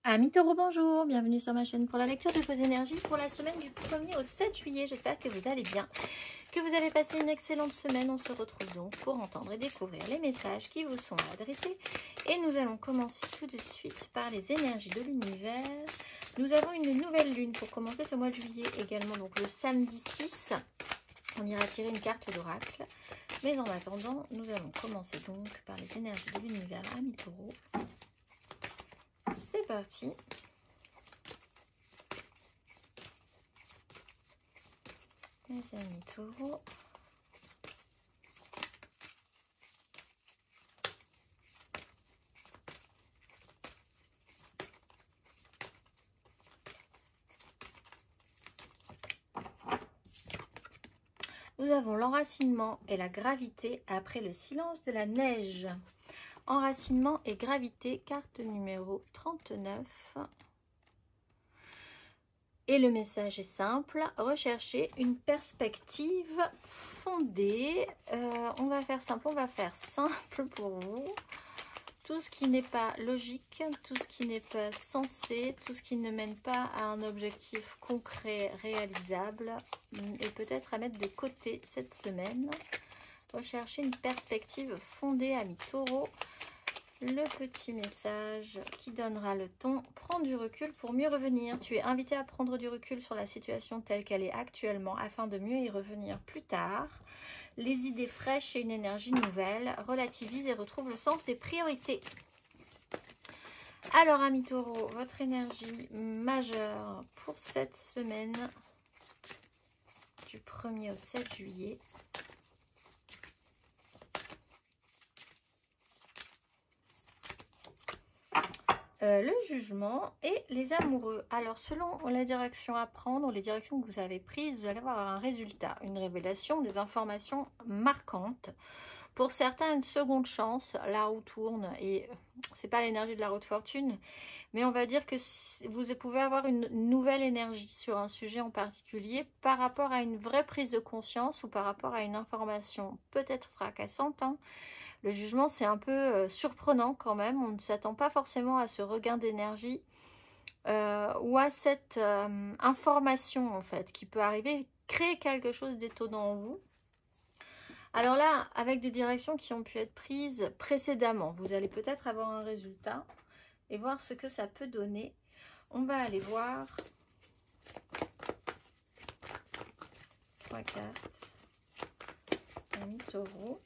Amis Taureau, bonjour, bienvenue sur ma chaîne pour la lecture de vos énergies pour la semaine du 1er au 7 juillet. J'espère que vous allez bien, que vous avez passé une excellente semaine. On se retrouve donc pour entendre et découvrir les messages qui vous sont adressés. Et nous allons commencer tout de suite par les énergies de l'univers. Nous avons une nouvelle lune pour commencer ce mois de juillet également, donc le samedi 6. On ira tirer une carte d'oracle. Mais en attendant, nous allons commencer donc par les énergies de l'univers, amis Taureau. C'est parti. Mes amis Taureaux. Nous avons l'enracinement et la gravité après le silence de la neige. Enracinement et gravité, carte numéro 39. Et le message est simple, recherchez une perspective fondée. On va faire simple pour vous. Tout ce qui n'est pas logique, tout ce qui n'est pas sensé, tout ce qui ne mène pas à un objectif concret, réalisable, et peut-être à mettre de côté cette semaine. Recherchez une perspective fondée, amis Taureau. Le petit message qui donnera le ton. Prends du recul pour mieux revenir. Tu es invité à prendre du recul sur la situation telle qu'elle est actuellement afin de mieux y revenir plus tard. Les idées fraîches et une énergie nouvelle. Relativise et retrouve le sens des priorités. Alors, amis Taureau, votre énergie majeure pour cette semaine du 1er au 7 juillet. Le jugement et les amoureux. Alors, selon la direction à prendre, les directions que vous avez prises, vous allez avoir un résultat, une révélation, des informations marquantes. Pour certains, une seconde chance, la roue tourne et c'est pas l'énergie de la roue de fortune, mais on va dire que vous pouvez avoir une nouvelle énergie sur un sujet en particulier par rapport à une vraie prise de conscience ou par rapport à une information peut-être fracassante, hein. Le jugement, c'est un peu surprenant quand même. On ne s'attend pas forcément à ce regain d'énergie ou à cette information, en fait, qui peut arriver, créer quelque chose d'étonnant en vous. Alors là, avec des directions qui ont pu être prises précédemment, vous allez peut-être avoir un résultat et voir ce que ça peut donner. On va aller voir 3 cartes. Amis Taureau.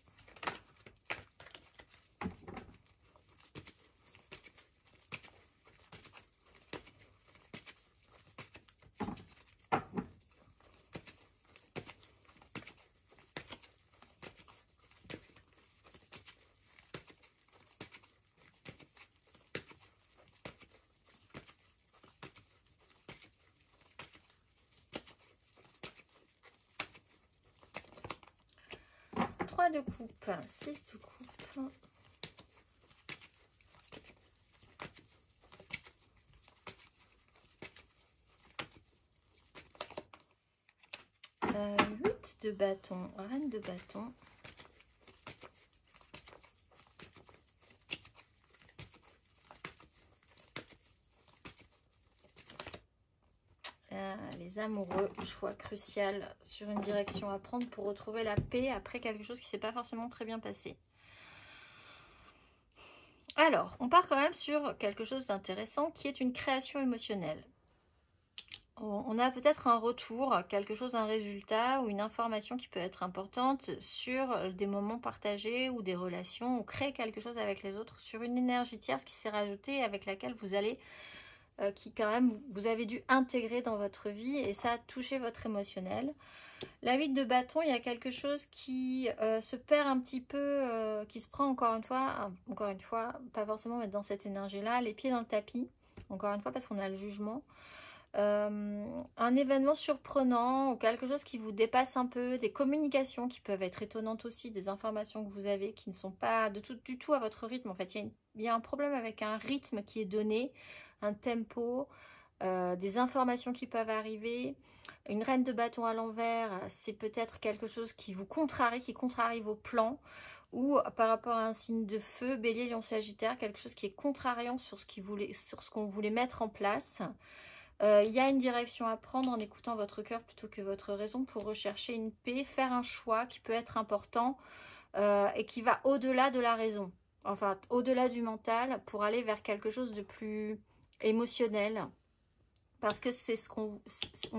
De coupe, 6 de coupe, euh, 8 de bâton, reine de bâton, les amoureux, choix crucial sur une direction à prendre pour retrouver la paix après quelque chose qui ne s'est pas forcément très bien passé. Alors, on part quand même sur quelque chose d'intéressant qui est une création émotionnelle. On a peut-être un retour, quelque chose, un résultat ou une information qui peut être importante sur des moments partagés ou des relations, ou créer quelque chose avec les autres sur une énergie tierce qui s'est rajoutée avec laquelle vous allez... qui quand même vous avez dû intégrer dans votre vie et ça a touché votre émotionnel. La 8 de bâton, il y a quelque chose qui se perd un petit peu, qui se prend encore une fois, pas forcément mettre dans cette énergie-là, les pieds dans le tapis, encore une fois parce qu'on a le jugement. Un événement surprenant ou quelque chose qui vous dépasse un peu, des communications qui peuvent être étonnantes aussi, des informations que vous avez qui ne sont pas du tout à votre rythme. En fait, il y a un problème avec un rythme qui est donné, un tempo, des informations qui peuvent arriver. Une reine de bâton à l'envers, c'est peut-être quelque chose qui vous contrarie, qui contrarie vos plans ou par rapport à un signe de feu, Bélier, Lion, Sagittaire, quelque chose qui est contrariant sur ce qu'on voulait mettre en place. Il y a une direction à prendre en écoutant votre cœur plutôt que votre raison pour rechercher une paix, faire un choix qui peut être important et qui va au-delà de la raison, enfin au-delà du mental pour aller vers quelque chose de plus émotionnel. Parce que c'est ce qu'on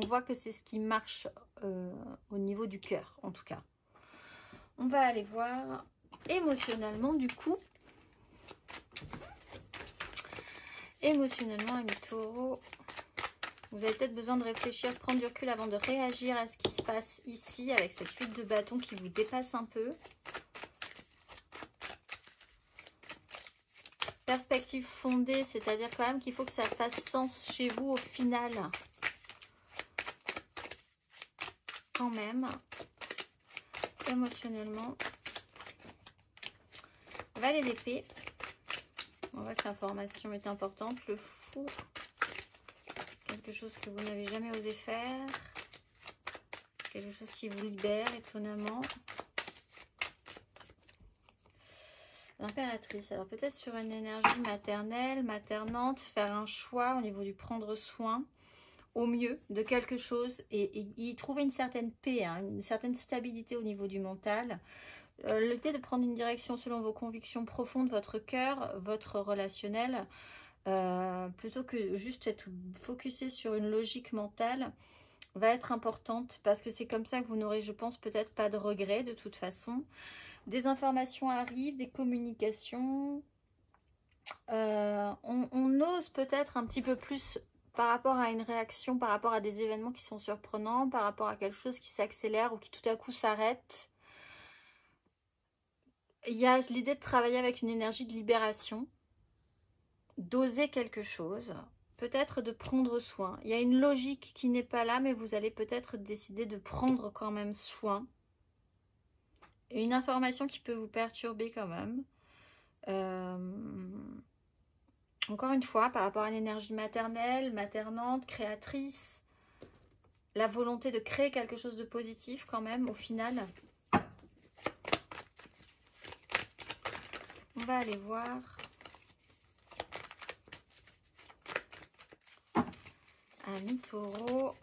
voit que c'est ce qui marche au niveau du cœur, en tout cas. On va aller voir émotionnellement, du coup. Émotionnellement, amis taureaux, vous avez peut-être besoin de réfléchir, prendre du recul avant de réagir à ce qui se passe ici, avec cette 8 de bâton qui vous dépasse un peu. Perspective fondée, c'est-à-dire quand même qu'il faut que ça fasse sens chez vous au final. Quand même. Émotionnellement. Valet d'épée. On voit que l'information est importante. Le fou. Quelque chose que vous n'avez jamais osé faire. Quelque chose qui vous libère étonnamment. L'impératrice, alors peut-être sur une énergie maternelle, maternante, faire un choix au niveau du prendre soin au mieux de quelque chose et y trouver une certaine paix, hein, une certaine stabilité au niveau du mental. L'idée de prendre une direction selon vos convictions profondes, votre cœur, votre relationnel, plutôt que juste être focusé sur une logique mentale, va être importante parce que c'est comme ça que vous n'aurez, je pense, peut-être pas de regrets de toute façon. Des informations arrivent, des communications. On ose peut-être un petit peu plus par rapport à une réaction, par rapport à des événements qui sont surprenants, par rapport à quelque chose qui s'accélère ou qui tout à coup s'arrête. Il y a l'idée de travailler avec une énergie de libération, d'oser quelque chose, peut-être de prendre soin. Il y a une logique qui n'est pas là, mais vous allez peut-être décider de prendre quand même soin. Une information qui peut vous perturber quand même. Encore une fois, par rapport à une énergie maternelle, maternante, créatrice, la volonté de créer quelque chose de positif quand même au final. On va aller voir. Amis taureaux,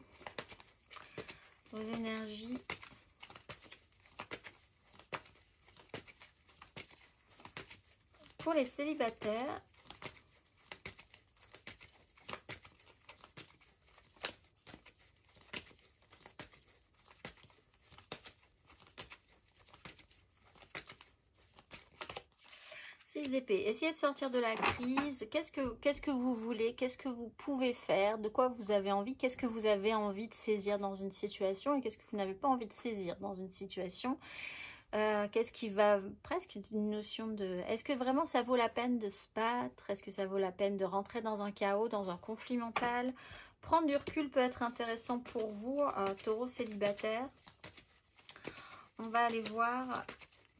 vos énergies. Pour les célibataires, d'épée. Essayez de sortir de la crise. Qu'est-ce que vous voulez? Qu'est-ce que vous pouvez faire? De quoi vous avez envie? Qu'est-ce que vous avez envie de saisir dans une situation? Et qu'est-ce que vous n'avez pas envie de saisir dans une situation? Qu'est-ce qui va... Presque une notion de... Est-ce que vraiment ça vaut la peine de se battre? Est-ce que ça vaut la peine de rentrer dans un chaos, dans un conflit mental? Prendre du recul peut être intéressant pour vous, taureau célibataire. On va aller voir...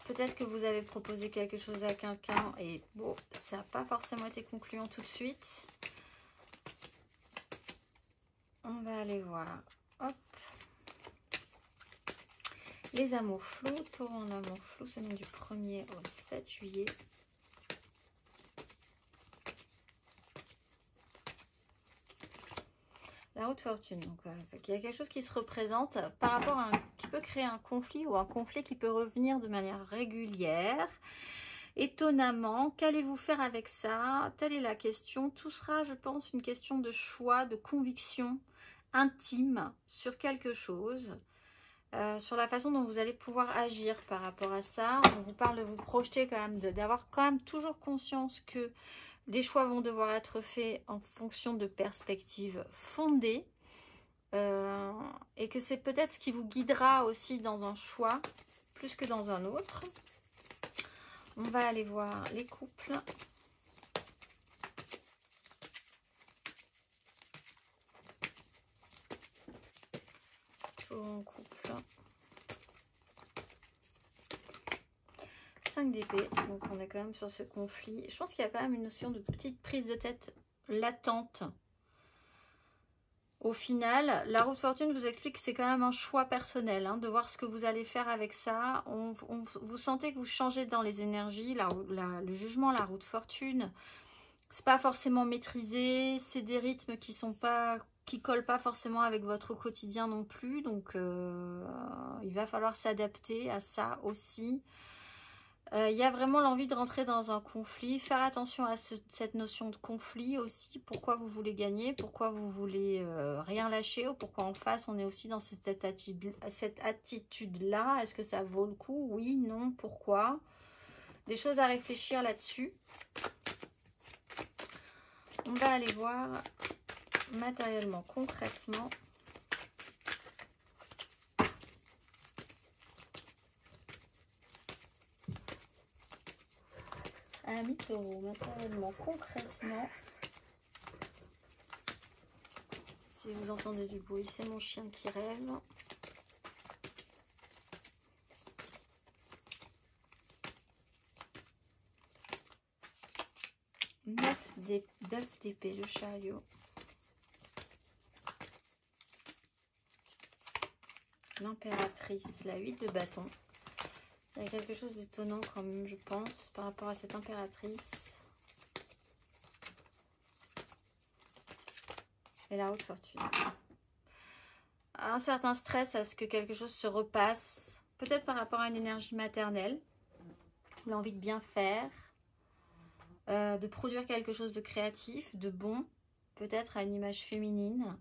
Peut-être que vous avez proposé quelque chose à quelqu'un et bon, ça n'a pas forcément été concluant tout de suite. On va aller voir. Hop. Les amours flous. Taureau en amour flou, semaine du 1er au 7 juillet. La haute fortune. Donc, il y a quelque chose qui se représente par rapport à qui peut créer un conflit ou un conflit qui peut revenir de manière régulière. Étonnamment, qu'allez-vous faire avec ça? Telle est la question. Tout sera, je pense, une question de choix, de conviction intime sur quelque chose, sur la façon dont vous allez pouvoir agir par rapport à ça. On vous parle de vous projeter quand même, d'avoir quand même toujours conscience que des choix vont devoir être faits en fonction de perspectives fondées et que c'est peut-être ce qui vous guidera aussi dans un choix plus que dans un autre. On va aller voir les couples. Taureau en couple. 5 d'épée, donc on est quand même sur ce conflit. Je pense qu'il y a quand même une notion de petite prise de tête latente. Au final, la roue de fortune vous explique que c'est quand même un choix personnel, hein, de voir ce que vous allez faire avec ça. Vous sentez que vous changez dans les énergies, le jugement, la roue de fortune. C'est pas forcément maîtrisé, c'est des rythmes qui collent pas forcément avec votre quotidien non plus. Donc, il va falloir s'adapter à ça aussi. Il y a vraiment l'envie de rentrer dans un conflit, faire attention à cette notion de conflit aussi, pourquoi vous voulez gagner, pourquoi vous voulez rien lâcher, ou pourquoi en face on est aussi dans cette attitude-là, est-ce que ça vaut le coup, oui, non, pourquoi, des choses à réfléchir là-dessus. On va aller voir matériellement, concrètement. Amis taureau, matériellement, concrètement. Si vous entendez du bruit, c'est mon chien qui rêve. Neuf d'épée, le chariot. L'impératrice, la 8 de bâton. Il y a quelque chose d'étonnant quand même, je pense, par rapport à cette impératrice. Et la haute fortune. Un certain stress à ce que quelque chose se repasse. Peut-être par rapport à une énergie maternelle. L'envie de bien faire. De produire quelque chose de créatif, de bon. Peut-être à une image féminine.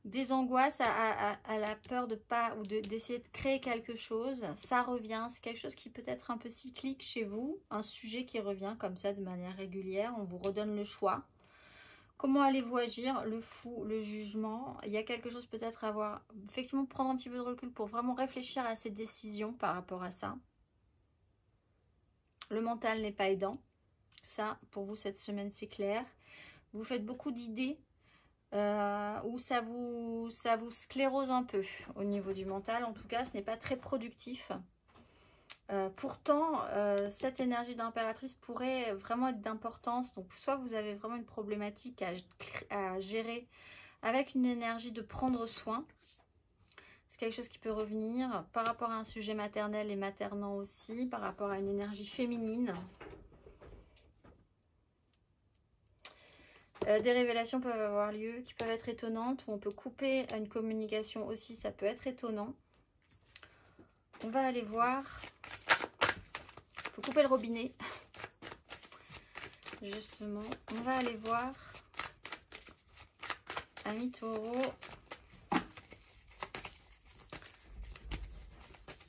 Des angoisses à la peur de pas ou d'essayer de créer quelque chose, ça revient, c'est quelque chose qui peut être un peu cyclique chez vous, un sujet qui revient comme ça de manière régulière, on vous redonne le choix. Comment allez-vous agir? Le fou, le jugement, il y a quelque chose peut-être à voir, effectivement prendre un petit peu de recul pour vraiment réfléchir à ces décisions par rapport à ça. Le mental n'est pas aidant, ça pour vous cette semaine c'est clair. Vous faites beaucoup d'idées. Où ça vous sclérose un peu au niveau du mental. En tout cas, ce n'est pas très productif. Pourtant, cette énergie d'impératrice pourrait vraiment être d'importance. Donc, soit vous avez vraiment une problématique à gérer avec une énergie de prendre soin. C'est quelque chose qui peut revenir par rapport à un sujet maternel et maternant aussi, par rapport à une énergie féminine. Des révélations peuvent avoir lieu qui peuvent être étonnantes, ou on peut couper une communication aussi, ça peut être étonnant. On va aller voir. Il faut couper le robinet. Justement, on va aller voir. Amis taureau.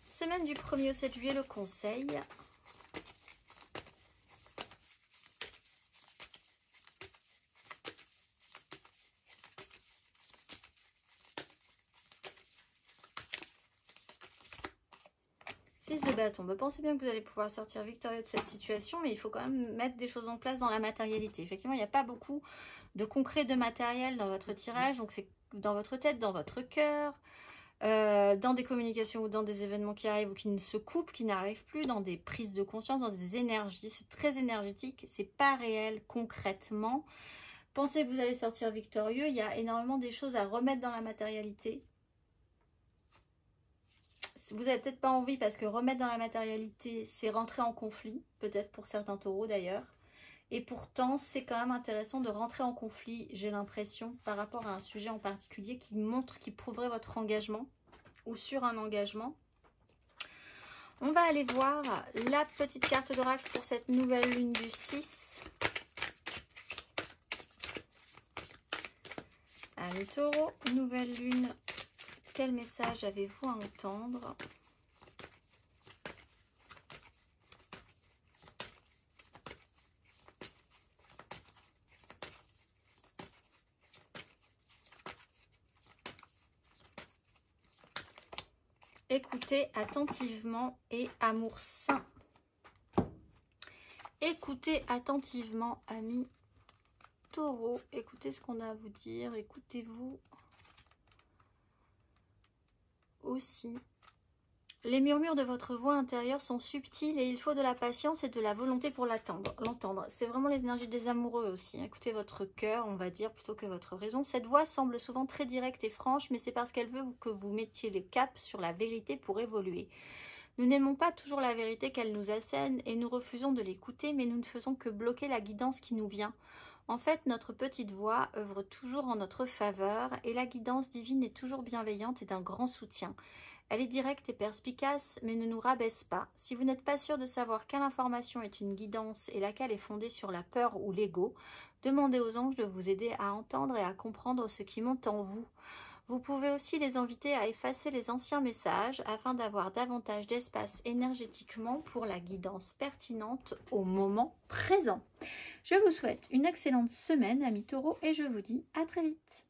Semaine du 1er au 7 juillet, le conseil. De bâton. Pensez bien que vous allez pouvoir sortir victorieux de cette situation, mais il faut quand même mettre des choses en place dans la matérialité. Effectivement, il n'y a pas beaucoup de concret de matériel dans votre tirage, donc c'est dans votre tête, dans votre cœur, dans des communications ou dans des événements qui arrivent ou qui ne se coupent, qui n'arrivent plus, dans des prises de conscience, dans des énergies. C'est très énergétique, c'est pas réel concrètement. Pensez que vous allez sortir victorieux, il y a énormément des choses à remettre dans la matérialité. Vous n'avez peut-être pas envie parce que remettre dans la matérialité, c'est rentrer en conflit, peut-être pour certains taureaux d'ailleurs. Et pourtant, c'est quand même intéressant de rentrer en conflit, j'ai l'impression, par rapport à un sujet en particulier qui montre, qui prouverait votre engagement ou sur un engagement. On va aller voir la petite carte d'oracle pour cette nouvelle lune du 6. Amis taureaux, nouvelle lune. Quel message avez-vous à entendre? Écoutez attentivement et amour sain. Écoutez attentivement, amis taureaux. Écoutez ce qu'on a à vous dire. Écoutez-vous aussi. Les murmures de votre voix intérieure sont subtils et il faut de la patience et de la volonté pour l'entendre. C'est vraiment les énergies des amoureux aussi. Écoutez votre cœur, on va dire, plutôt que votre raison. Cette voix semble souvent très directe et franche, mais c'est parce qu'elle veut que vous mettiez le cap sur la vérité pour évoluer. Nous n'aimons pas toujours la vérité qu'elle nous assène et nous refusons de l'écouter, mais nous ne faisons que bloquer la guidance qui nous vient. En fait, notre petite voix œuvre toujours en notre faveur et la guidance divine est toujours bienveillante et d'un grand soutien. Elle est directe et perspicace, mais ne nous rabaisse pas. Si vous n'êtes pas sûr de savoir quelle information est une guidance et laquelle est fondée sur la peur ou l'ego, demandez aux anges de vous aider à entendre et à comprendre ce qui monte en vous. Vous pouvez aussi les inviter à effacer les anciens messages afin d'avoir davantage d'espace énergétiquement pour la guidance pertinente au moment présent. Je vous souhaite une excellente semaine, amis taureaux, et je vous dis à très vite.